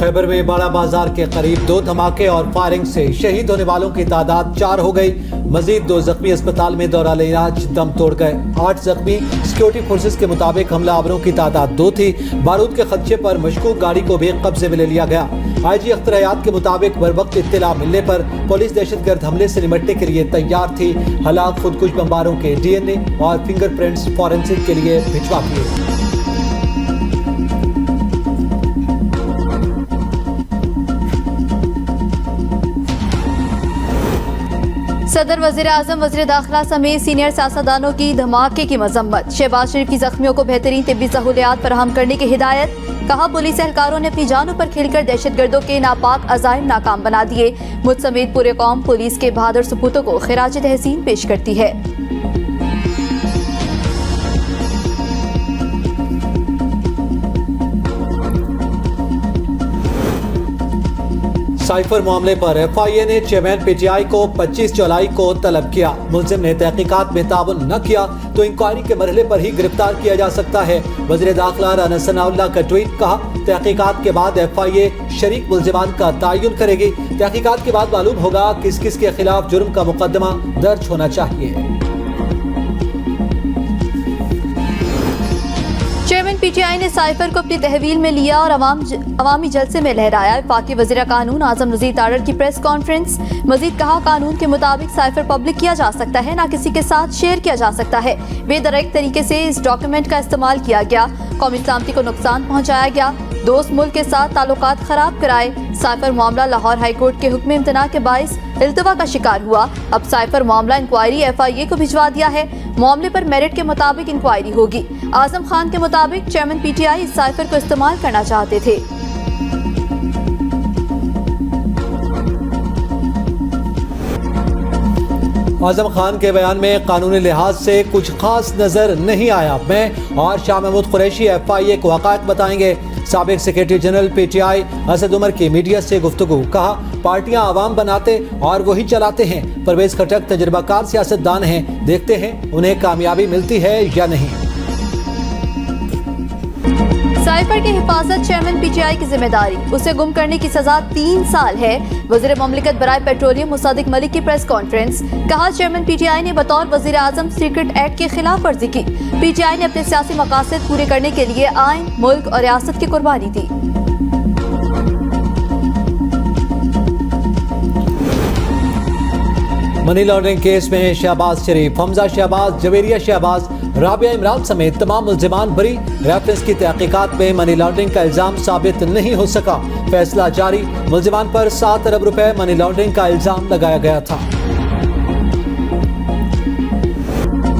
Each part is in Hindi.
खैबर में बड़ा बाजार के करीब 2 धमाके और फायरिंग से शहीद होने वालों की तादाद 4 हो गई। मजीद 2 जख्मी अस्पताल में दौरान इलाज दम तोड़ गए। 8 जख्मी। सिक्योरिटी फोर्सेस के मुताबिक हमलावरों की तादाद 2 थी। बारूद के खदशे पर मशकूक गाड़ी को भी कब्जे में ले लिया गया। IG अख्तर हयात के मुताबिक बर वक्त इत्तला मिलने पर पुलिस दहशतगर्द हमले से निपटने के लिए तैयार थी। हलाक खुदकुश बमबारों के DNA और फिंगरप्रिंट्स फॉरेंसिक के लिए भिजवा दिए। सदर वजीर आजम वजीर दाखिला समेत सीनियर सियासतदानों की धमाके की मजम्मत। शहबाज शरीफ की जख्मियों को बेहतरीन तिब्बी सहूलियात फराहम करने की हिदायत। कहा पुलिस एहलकारों ने अपनी जानों पर खेलकर दहशतगर्दों के नापाक अजाइम नाकाम बना दिए। मुझ समेत पूरे कौम पुलिस के बहादुर सपूतों को खिराज तहसीन पेश करती है। साइफर मामले पर FIA ने चेयरमैन PTI को 25 जुलाई को तलब किया। मुलजिम ने तहकीकात में ताउन न किया तो इंक्वायरी के मरहले पर ही गिरफ्तार किया जा सकता है। वज़ीर दाखिला राना सनाउल्लाह का ट्वीट। कहा तहकीकात के बाद FIA शरीक मुलजिमान का तयन करेगी। तहकीकात के बाद मालूम होगा किस किस के खिलाफ जुर्म का मुकदमा दर्ज होना चाहिए। चेयरमैन PTI ने साइफर को अपनी तहवील में लिया और अवामी जलसे में लहराया। वफाकी वज़ीर कानून आजम नज़ीर तारड़ की प्रेस कॉन्फ्रेंस। मजीद कहा कानून के मुताबिक साइफर पब्लिक किया जा सकता है, ना किसी के साथ शेयर किया जा सकता है। बेदरक तरीके से इस डॉक्यूमेंट का इस्तेमाल किया गया। कौमी सलामती को नुकसान पहुँचाया गया। दोस्त मुल्क के साथ ताल्लुकात खराब कराए। साइफर मामला लाहौर हाई कोर्ट के हुक्म इम्तना के बाइस इल्तवा का शिकार हुआ। अब साइफर मामला इंक्वायरी FIA को भिजवा दिया है। मामले पर मेरिट के मुताबिक इंक्वायरी होगी। आजम खान के मुताबिक चेयरमैन PTI इस साइफर को इस्तेमाल करना चाहते थे। आजम खान के बयान में कानूनी लिहाज से कुछ खास नजर नहीं आया। मैं और शाह महमूद कुरैशी FIA को हक़ाइक़ बताएंगे। साबिक secretary general PTI Asad Umar की मीडिया से गुफ्तगू। कहा पार्टियां आवाम बनाते और वही चलाते हैं। परवेज खटक तजुर्बाकार सियासतदान हैं, देखते हैं उन्हें कामयाबी मिलती है या नहीं। साइफर की हिफाजत चेयरमैन PTI की जिम्मेदारी। उसे गुम करने की सजा 3 साल है। वज़ीर ममलिकत बराए पेट्रोलियम मुसादिक मलिक की प्रेस कॉन्फ्रेंस। कहा चेयरमैन PTI ने बतौर वज़ीर आज़म सीक्रेट एक्ट की खिलाफ वर्जी की। PTI ने अपने सियासी मकासद पूरे करने के लिए आइन, मुल्क और रियासत की कुर्बानी दी। मनी लॉन्ड्रिंग केस में शहबाज शरीफ, हमजा शहबाज, जवेरिया शहबाज, राबिया इमरान समेत तमाम मुल्जिमान बरी। रेफरेंस की तहकीकात में मनी लॉन्ड्रिंग का इल्जाम साबित नहीं हो सका। फैसला जारी। मुल्जिमान पर 7 अरब रुपए मनी लॉन्ड्रिंग का इल्जाम लगाया गया था।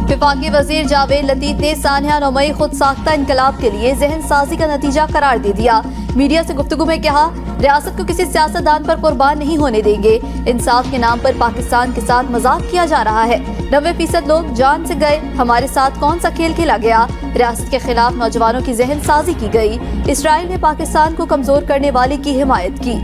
वफाकी वजीर जावेद लतीफ ने सानिया नौमई खुद साख्ता इनकलाब के लिए जहन साजी का नतीजा करार दे दिया। मीडिया से गुफ्तगू में कहा रियासत को किसी सियासतदान पर कुर्बान नहीं होने देंगे। इंसाफ के नाम पर पाकिस्तान के साथ मजाक किया जा रहा है। 90% लोग जान से गए। हमारे साथ कौन सा खेल खेला गया। रियासत के खिलाफ नौजवानों की जहन साजी की गई। इसराइल ने पाकिस्तान को कमजोर करने वाले की हिमायत की।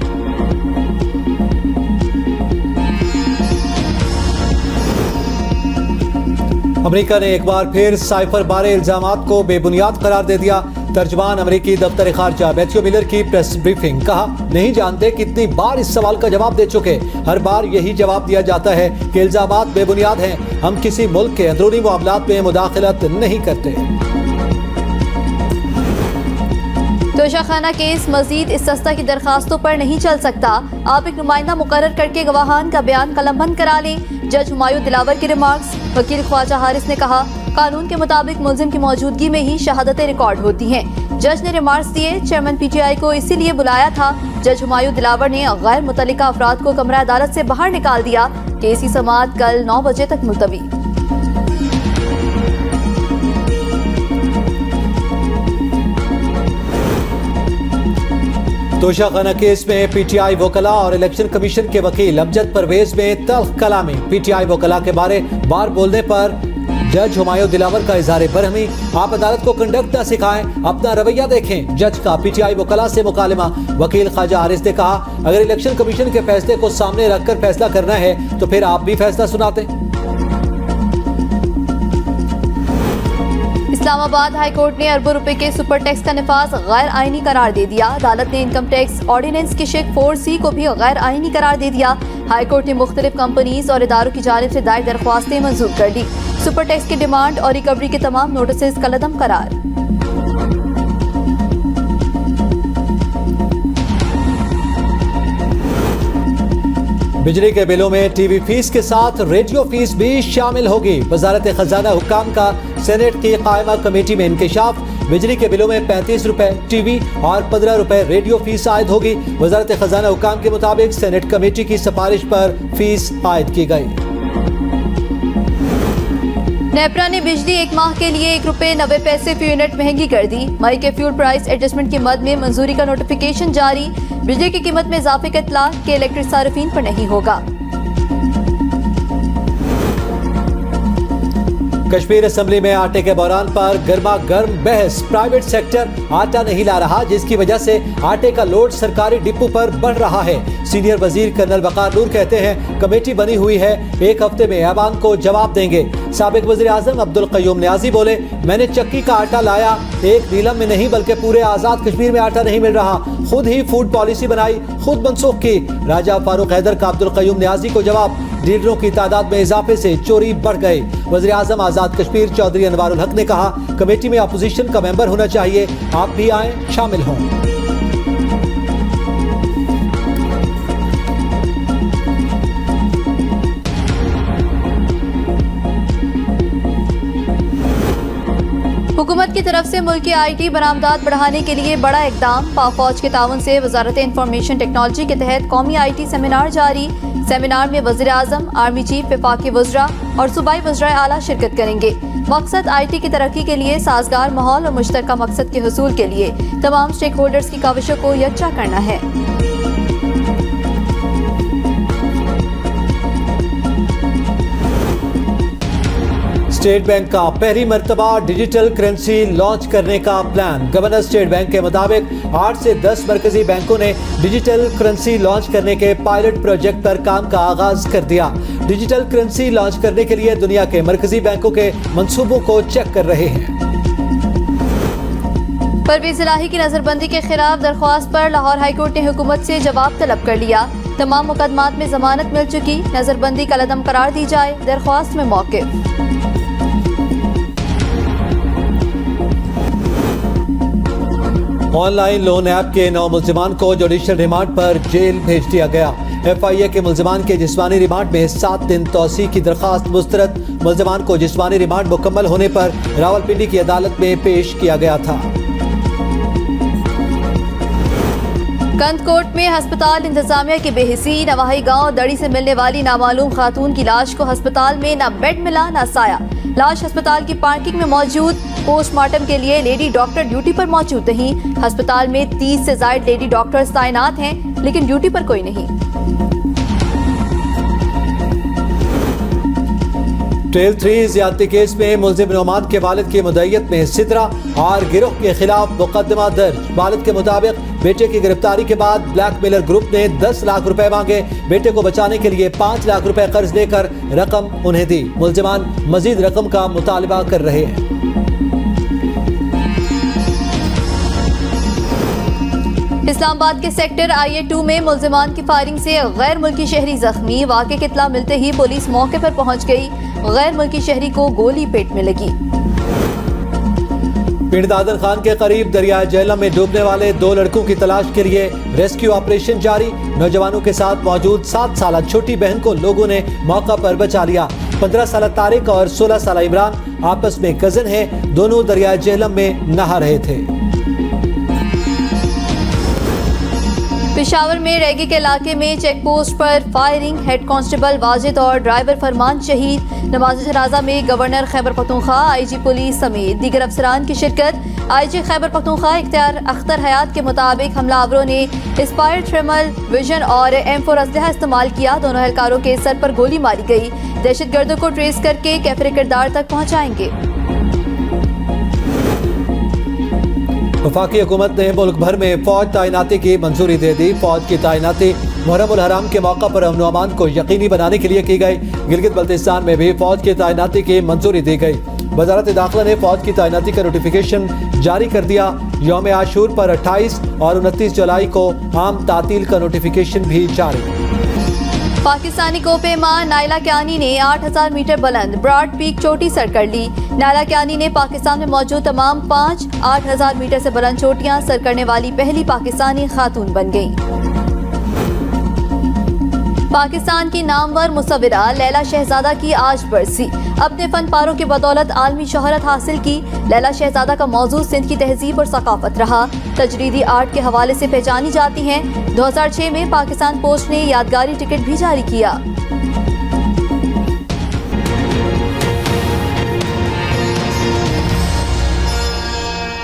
अमेरिका ने एक बार फिर साइफर बारे इल्जामात को बेबुनियाद करार दे दिया। तर्जमान अमेरिकी दफ्तर खारजा मैथ्यू मिलर की प्रेस ब्रीफिंग। कहा नहीं जानते कितनी बार इस सवाल का जवाब दे चुके। हर बार यही जवाब दिया जाता है कि इल्जामात बेबुनियाद हैं। हम किसी मुल्क के अंदरूनी मामलात में मुदाखलत नहीं करते। तोशाखाना केस मजीद इस सस्ता की दरखास्तों पर नहीं चल सकता। आप एक नुमाइंदा मुकर्रर करके गवाहान का बयान कलमबंद करा लें। जज हुमायूं दिलावर के रिमार्क्स। वकील ख्वाजा हारिस ने कहा कानून के मुताबिक मुल्जिम की मौजूदगी में ही शहादतें रिकॉर्ड होती हैं। जज ने रिमार्क्स दिए चेयरमैन PTI को इसीलिए बुलाया था। जज हुमायूं दिलावर ने गैर मुतल्लिका अफराद को कमरा अदालत से बाहर निकाल दिया। केस की समाअत कल 9 बजे तक मुलतवी। तोशाखाना केस में PTI वकला और इलेक्शन कमीशन के वकील अमजद परवेज में तल्ख कलामी। PTI वकला के बारे बार बोलने पर जज हुमायूं दिलावर का इजहार बरहमी। आप अदालत को कंडक्ट न सिखाएं, अपना रवैया देखें। जज का PTI वकला से मुकालमा। वकील ख्वाजा हारिस ने कहा अगर इलेक्शन कमीशन के फैसले को सामने रखकर फैसला करना है तो फिर आप भी फैसला सुनाते। इस्लामाबाद हाई कोर्ट ने अरबों रुपए के सुपर टैक्स का निफाज गैर आईनी करार दे दिया। अदालत ने इनकम टैक्स ऑर्डिनेंस की शेक 4C को भी गैर आईनी करार दे दिया। हाई कोर्ट ने मुख्तलिफ कंपनीज और इदारों की जानिब से दायर दरख्वास्तें मंजूर कर दी। सुपर टैक्स की डिमांड और रिकवरी के तमाम नोटिस कलअदम करार। बिजली के बिलों में टीवी फीस के साथ रेडियो फीस भी शामिल होगी। वजारत खजाना हुक्काम का सेनेट की कायमा कमेटी में इंकशाफ। बिजली के बिलों में 35 रुपए टीवी और 15 रुपए रेडियो फीस आयद होगी। वजारत खजाना हुक्काम के मुताबिक सेनेट कमेटी की सिफारिश पर फीस आयद की गई। नेपरा ने बिजली एक माह के लिए ₹1.90 फी यूनिट महंगी कर दी। मई के फ्यूल प्राइस एडजस्टमेंट के मद में मंजूरी का नोटिफिकेशन जारी। बिजली की कीमत में इजाफे का इत्तला के इलेक्ट्रिक सार्फिन पर नहीं होगा। कश्मीर असेंबली में आटे के बहरान पर गर्मा गर्म बहस। प्राइवेट सेक्टर आटा नहीं ला रहा, जिसकी वजह से आटे का लोड सरकारी डिपो पर बढ़ रहा है। सीनियर वजीर कर्नल वकार नूर कहते हैं कमेटी बनी हुई है, 1 हफ्ते में ऐवान को जवाब देंगे। साबिक वजीर आजम अब्दुल कयूम नियाजी बोले, मैंने चक्की का आटा लाया, एक नीलम में नहीं बल्कि पूरे आजाद कश्मीर में आटा नहीं मिल रहा। खुद ही फूड पॉलिसी बनाई, खुद मनसूख की। राजा फारूक हैदर का अब्दुल कयूम नियाजी को जवाब, डीलरों की तादाद में इजाफे से चोरी बढ़ गई। वज़ीर आज़म आज़ाद कश्मीर चौधरी अनवारुल हक ने कहा कमेटी में अपोजिशन का मेंबर होना चाहिए, आप भी आए, शामिल हों। हुकूमत की तरफ से मुल्क की IT बरामदात बढ़ाने के लिए बड़ा इकदाम। पाक फौज के ताउन से वजारत इंफॉर्मेशन टेक्नोलॉजी के तहत कौमी IT सेमिनार जारी। सेमिनार में वज़ीर आज़म, आर्मी चीफ, वफाकी वज़रा और सूबाई वज़राए आला शिरकत करेंगे। मकसद IT की तरक्की के लिए साजगार माहौल और मुश्तरका मकसद के हुसूल के लिए तमाम स्टेक होल्डर्स की काविशों को यकजा करना है। स्टेट बैंक का पहली मर्तबा डिजिटल करेंसी लॉन्च करने का प्लान। गवर्नर स्टेट बैंक के मुताबिक 8 से 10 मरकजी बैंकों ने डिजिटल करेंसी लॉन्च करने के पायलट प्रोजेक्ट पर काम का आगाज कर दिया। डिजिटल करेंसी लॉन्च करने के लिए दुनिया के मरकजी बैंकों के मंसूबों को चेक कर रहे हैं। परवेज इलाही की नजरबंदी के खिलाफ दरख्वास्त पर लाहौर हाईकोर्ट ने हुकूमत से जवाब तलब कर लिया। तमाम मुकदमात में जमानत मिल चुकी, नजरबंदी कलअदम करार दी जाए, दरख्वास्त में मौक़िफ़। ऑनलाइन लोन ऐप के 9 मुल्जिमान को जुडिशल रिमांड पर जेल भेज दिया गया। FIA के मुल्जिमान के जिस्मानी रिमांड में 7 दिन तौसी की दरखास्त मुस्तरद। मुल्जिमान को जिस्मानी रिमांड मुकम्मल होने पर रावलपिंडी की अदालत में पेश किया गया था। कंदकोट में हस्पताल इंतजामिया की बेहिसी। नवाही गांव दड़ी से मिलने वाली नामालूम खातून की लाश को अस्पताल में न बेड मिला न साया। लाश अस्पताल की पार्किंग में मौजूद। पोस्टमार्टम के लिए लेडी डॉक्टर ड्यूटी पर मौजूद नहीं। अस्पताल में 30 से ज्यादा लेडी डॉक्टर्स तैनात हैं, लेकिन ड्यूटी पर कोई नहीं। ट्रेल 3 ज्यादती केस में मुल्जिम नौमान के वालिद की मुद्दईयत में सितरा और गिरोह के खिलाफ मुकदमा दर्ज। वालिद के मुताबिक बेटे की गिरफ्तारी के बाद ब्लैकमेलर ग्रुप ने 10 लाख रुपए मांगे। बेटे को बचाने के लिए 5 लाख रुपए कर्ज लेकर रकम उन्हें दी। मुल्जिमान मजीद रकम का मुतालबा कर रहे हैं। इस्लामाबाद के सेक्टर IA-2 में मुल्जिमान की फायरिंग से गैर मुल्की शहरी जख्मी। वाक़े की इत्तला मिलते ही पुलिस मौके पर पहुंच गई। गैर मुल्की शहरी को गोली पेट में लगी। पिंड दादर खान के करीब दरिया झेलम में डूबने वाले 2 लड़कों की तलाश के लिए रेस्क्यू ऑपरेशन जारी। नौजवानों के साथ मौजूद 7 साल छोटी बहन को लोगों ने मौका पर बचा लिया। 15 साल तारिक और 16 साल इमरान आपस में कजन हैं। दोनों दरिया झेलम में नहा रहे थे। पेशावर में रेगी के इलाके में चेक पोस्ट पर फायरिंग। हेड कांस्टेबल वाजिद और ड्राइवर फरमान शहीद। नमाज जनाजा में governor Khyber Pakhtunkhwa, IG police समेत दीगर अफसरान की शिरकत। IG खैबर पख्तूनख्वा इख्तियार अख्तर हयात के मुताबिक हमलावरों ने स्पायर थर्मल विजन और M4 असलहा इस्तेमाल किया। दोनों एहलकारों के सर पर गोली मारी गई। दहशतगर्दों को ट्रेस करके कैफरे किरदार तक पहुँचाएंगे। वफाकी हुकूमत ने मुल्क भर में फौज तैनाती की मंजूरी दे दी। फौज की तैनाती मुहर्रम उल हराम के मौका पर अमन व अमान को यकीनी बनाने के लिए की गई। गिलगित बल्तिस्तान में भी फौज की तैनाती की मंजूरी दी गई। वजारत दाखिला ने फौज की तैनाती का नोटिफिकेशन जारी कर दिया। यौम आशूर पर 28 और 29 जुलाई को आम तातील का नोटिफिकेशन भी जारी। पाकिस्तानी कोपेमान नायला क्यानी ने 8000 मीटर बुलंद ब्रॉड पीक चोटी सर कर ली। नायला क्यानी ने पाकिस्तान में मौजूद तमाम 5 8000 मीटर से बुलंद चोटियां सर करने वाली पहली पाकिस्तानी खातून बन गईं। पाकिस्तान की नामवर मुसव्विरा लैला शहजादा की आज बरसी। अपने फन पारों की बदौलत आलमी शोहरत हासिल की लैला शहजादा का मौजूद सिंध की तहजीब और सकाफत रहा। तजरीदी आर्ट के हवाले से पहचानी जाती हैं। 2006 में पाकिस्तान पोस्ट ने यादगारी टिकट भी जारी किया।